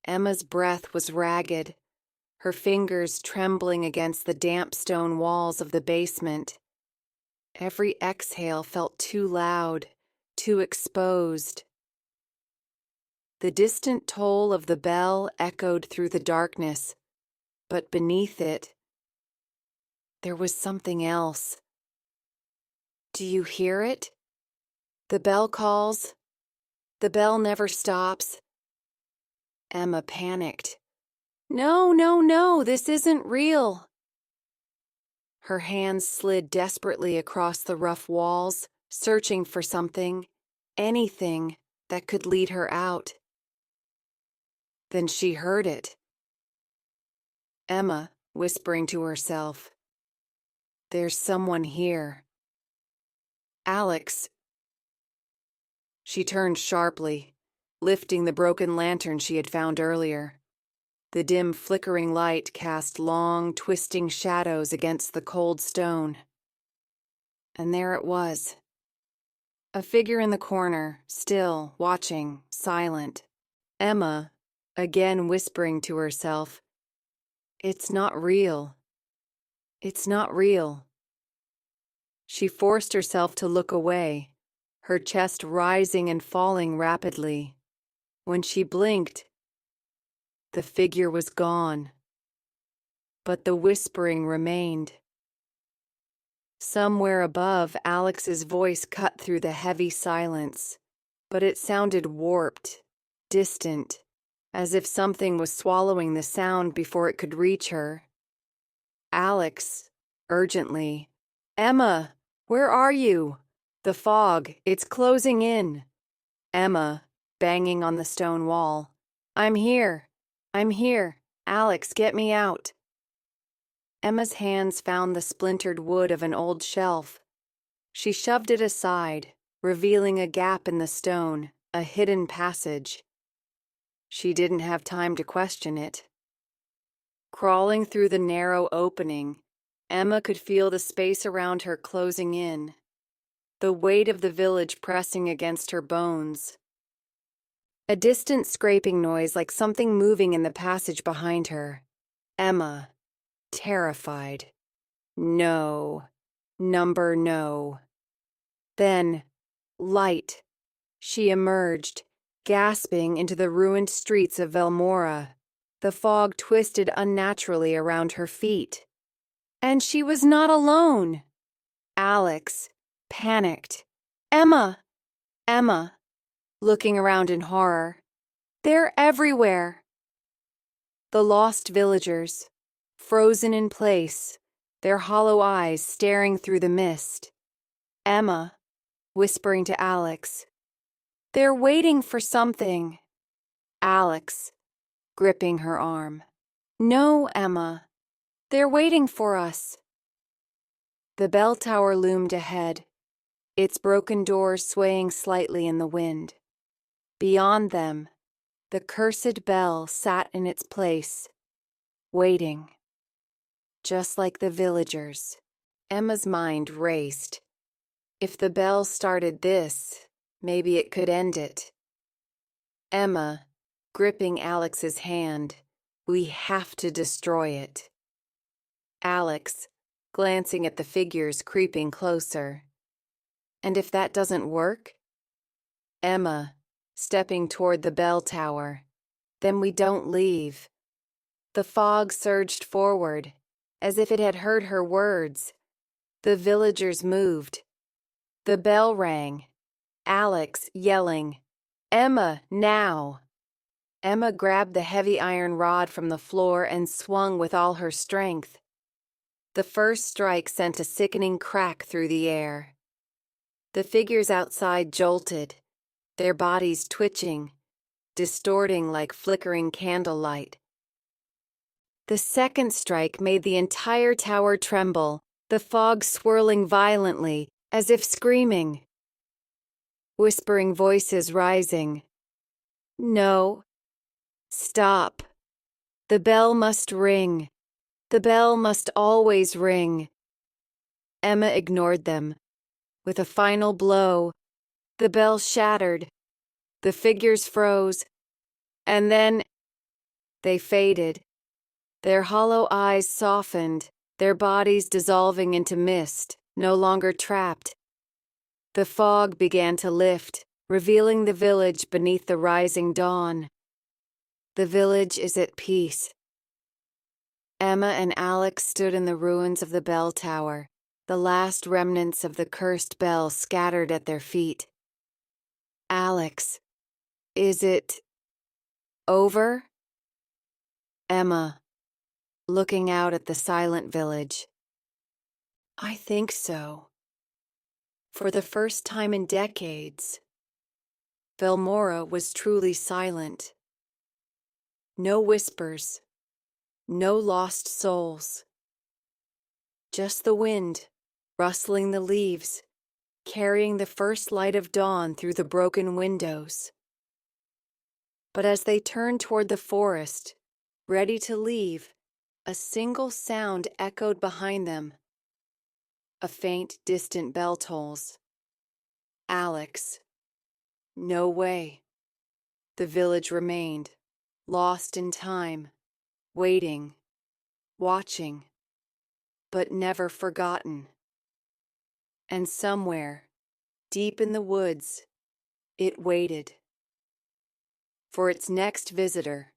Emma's breath was ragged, her fingers trembling against the damp stone walls of the basement. Every exhale felt too loud, too exposed. The distant toll of the bell echoed through the darkness, but beneath it, there was something else. Do you hear it? The bell calls. The bell never stops. Emma panicked. No, no, no, this isn't real. Her hands slid desperately across the rough walls, searching for something, anything that could lead her out. Then she heard it. Emma whispering to herself, "There's someone here." Alex. She turned sharply, lifting the broken lantern she had found earlier. The dim, flickering light cast long, twisting shadows against the cold stone. And there it was. A figure in the corner, still, watching, silent. Emma, again whispering to herself, "It's not real. It's not real." She forced herself to look away, her chest rising and falling rapidly. When she blinked, the figure was gone. But the whispering remained. Somewhere above, Alex's voice cut through the heavy silence, but it sounded warped, distant, as if something was swallowing the sound before it could reach her. Alex, urgently, "Emma, where are you? The fog, it's closing in." Emma, banging on the stone wall, "I'm here. I'm here. Alex, get me out." Emma's hands found the splintered wood of an old shelf. She shoved it aside, revealing a gap in the stone, a hidden passage. She didn't have time to question it. Crawling through the narrow opening, Emma could feel the space around her closing in, the weight of the village pressing against her bones. A distant scraping noise like something moving in the passage behind her. Emma, terrified. No. No. Then, light. She emerged, gasping into the ruined streets of Velmora. The fog twisted unnaturally around her feet. And she was not alone. Alex, panicked. "Emma! Emma!" Looking around in horror. "They're everywhere." The lost villagers, frozen in place, their hollow eyes staring through the mist. Emma, whispering to Alex, "They're waiting for something." Alex, gripping her arm, "No, Emma. They're waiting for us." The bell tower loomed ahead, its broken doors swaying slightly in the wind. Beyond them, the cursed bell sat in its place, waiting. Just like the villagers. Emma's mind raced. If the bell started this, maybe it could end it. Emma, gripping Alex's hand, "We have to destroy it." Alex, glancing at the figures creeping closer. "And if that doesn't work?" Emma, stepping toward the bell tower. "Then we don't leave." The fog surged forward, as if it had heard her words. The villagers moved. The bell rang. Alex yelling, "Emma, now!" Emma grabbed the heavy iron rod from the floor and swung with all her strength. The first strike sent a sickening crack through the air. The figures outside jolted, their bodies twitching, distorting like flickering candlelight. The second strike made the entire tower tremble, the fog swirling violently, as if screaming. Whispering voices rising. "No. Stop. The bell must ring. The bell must always ring." Emma ignored them. With a final blow, the bell shattered. The figures froze. And then They faded, their hollow eyes softened, their bodies dissolving into mist, no longer trapped. The fog began to lift, revealing the village beneath the rising dawn. The village is at peace. Emma and Alex stood in the ruins of the bell tower, the last remnants of the cursed bell scattered at their feet. Alex, is it over? Emma, looking out at the silent village. I think so. For the first time in decades, Velmora was truly silent. No whispers, no lost souls. Just the wind, rustling the leaves, carrying the first light of dawn through the broken windows. But as they turned toward the forest, ready to leave, a single sound echoed behind them. A faint, distant bell tolls. Alex. No way. The village remained, lost in time, waiting, watching, but never forgotten. And somewhere, deep in the woods, it waited for its next visitor.